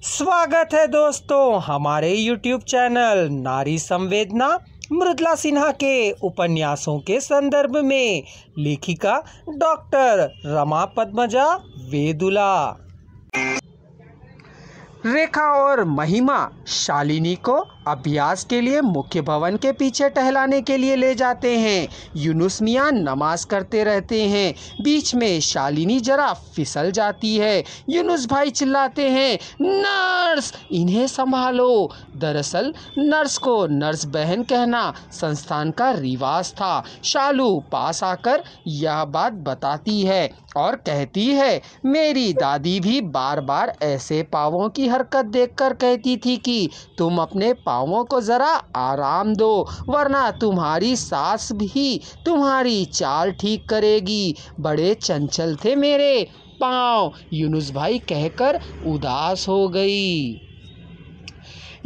स्वागत है दोस्तों हमारे YouTube चैनल नारी संवेदना मृदुला सिन्हा के उपन्यासों के संदर्भ में लेखिका डॉक्टर रमा पद्मजा वेदुला। रेखा और महिमा शालिनी को अभ्यास के लिए मुख्य भवन के पीछे टहलाने के लिए ले जाते हैं। यूनुस मियाँ नमाज करते रहते हैं। बीच में शालिनी जरा फिसल जाती है। यूनुस भाई चिल्लाते हैं, नर्स इन्हें संभालो। दरअसल नर्स को नर्स बहन कहना संस्थान का रिवाज था। शालू पास आकर यह बात बताती है और कहती है, मेरी दादी भी बार बार ऐसे पाँवों की हरकत देखकर कहती थी कि तुम अपने पाँवों को ज़रा आराम दो, वरना तुम्हारी सास भी तुम्हारी चाल ठीक करेगी। बड़े चंचल थे मेरे पाँव, यूनुस भाई कहकर उदास हो गई।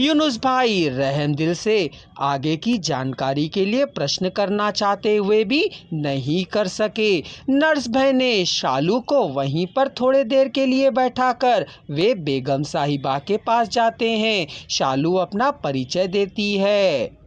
यूनुस भाई रहम दिल से आगे की जानकारी के लिए प्रश्न करना चाहते हुए भी नहीं कर सके। नर्स बहने शालू को वहीं पर थोड़े देर के लिए बैठाकर वे बेगम साहिबा के पास जाते हैं। शालू अपना परिचय देती है,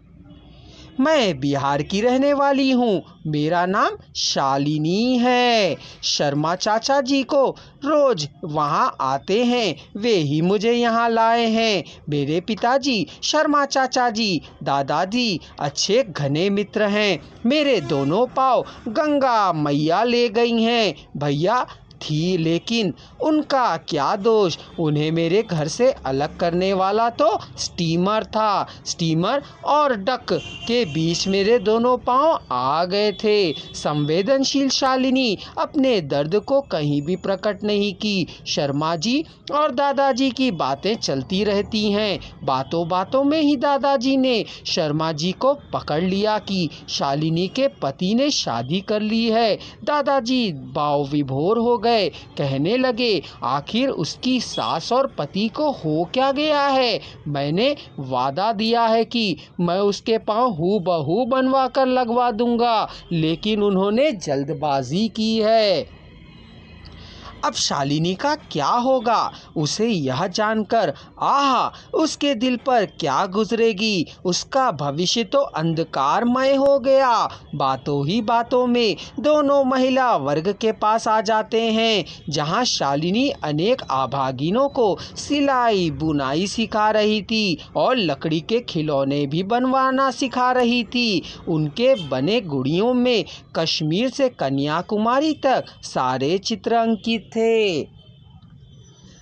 मैं बिहार की रहने वाली हूँ, मेरा नाम शालिनी है। शर्मा चाचा जी को रोज वहाँ आते हैं, वे ही मुझे यहाँ लाए हैं। मेरे पिताजी शर्मा चाचा जी दादाजी अच्छे घने मित्र हैं। मेरे दोनों पाँव गंगा मैया ले गई हैं। भैया थी लेकिन उनका क्या दोष, उन्हें मेरे घर से अलग करने वाला तो स्टीमर था। स्टीमर और डक के बीच मेरे दोनों पाँव आ गए थे। संवेदनशील शालिनी अपने दर्द को कहीं भी प्रकट नहीं की। शर्मा जी और दादाजी की बातें चलती रहती हैं। बातों बातों में ही दादाजी ने शर्मा जी को पकड़ लिया कि शालिनी के पति ने शादी कर ली है। दादाजी भाव विभोर हो गए, कहने लगे, आखिर उसकी सास और पति को हो क्या गया है। मैंने वादा दिया है कि मैं उसके पाँव हूबहू बनवा कर लगवा दूंगा, लेकिन उन्होंने जल्दबाजी की है। अब शालिनी का क्या होगा, उसे यह जानकर आहा उसके दिल पर क्या गुजरेगी। उसका भविष्य तो अंधकारमय हो गया। बातों ही बातों में दोनों महिला वर्ग के पास आ जाते हैं, जहां शालिनी अनेक आभागिनों को सिलाई बुनाई सिखा रही थी और लकड़ी के खिलौने भी बनवाना सिखा रही थी। उनके बने गुड़ियों में कश्मीर से कन्याकुमारी तक सारे चित्र अंकित थे।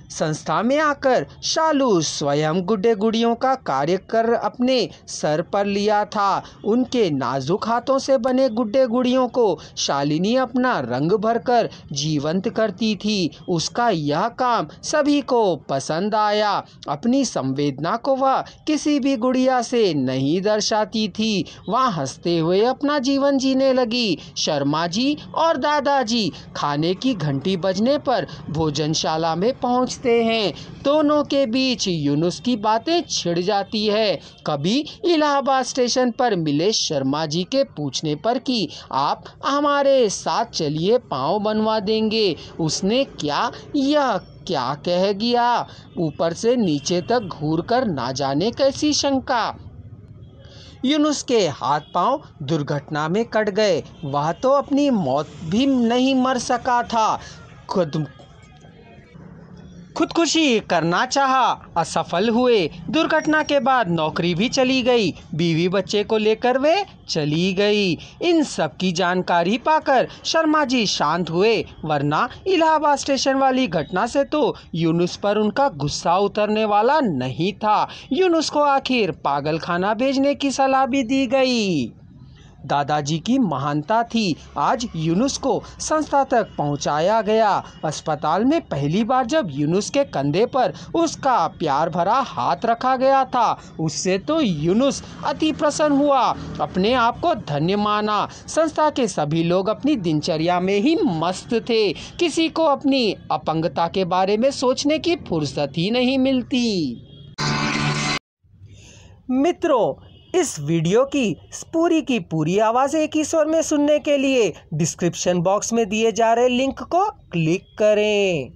संस्था में आकर शालू स्वयं गुड्डे गुड़ियों का कार्य कर अपने सर पर लिया था। उनके नाजुक हाथों से बने गुड्डे गुड़ियों को शालिनी अपना रंग भरकर जीवंत करती थी। उसका यह काम सभी को पसंद आया। अपनी संवेदना को वह किसी भी गुड़िया से नहीं दर्शाती थी। वह हंसते हुए अपना जीवन जीने लगी। शर्मा जी और दादाजी खाने की घंटी बजने पर भोजनशाला में पहुँचते हैं। दोनों के बीच यूनुस की बातें छिड़ जाती है। कभी इलाहाबाद स्टेशन पर मिले शर्मा जी के पूछने पर कि आप हमारे साथ चलिए, पाँव बनवा देंगे, उसने यह क्या कह गया। ऊपर से नीचे तक घूरकर ना जाने कैसी शंका। यूनुस के हाथ पांव दुर्घटना में कट गए। वह तो अपनी मौत भी नहीं मर सका था। खुदकुशी करना चाहा, असफल हुए। दुर्घटना के बाद नौकरी भी चली गई। बीवी बच्चे को लेकर वे चली गई। इन सब की जानकारी पाकर शर्मा जी शांत हुए, वरना इलाहाबाद स्टेशन वाली घटना से तो यूनुस पर उनका गुस्सा उतरने वाला नहीं था। यूनुस को आखिर पागल खाना भेजने की सलाह भी दी गई। दादाजी की महानता थी। आज यूनुस को संस्था तक पहुंचाया गया। अस्पताल में पहली बार जब यूनुस के कंधे पर उसका प्यार भरा हाथ रखा गया था, उससे तो यूनुस अति प्रसन्न हुआ, अपने आप को धन्य माना। संस्था के सभी लोग अपनी दिनचर्या में ही मस्त थे। किसी को अपनी अपंगता के बारे में सोचने की फुर्सत ही नहीं मिलती। मित्रों, इस वीडियो की पूरी आवाज़ एक ही स्वर में सुनने के लिए डिस्क्रिप्शन बॉक्स में दिए जा रहे लिंक को क्लिक करें।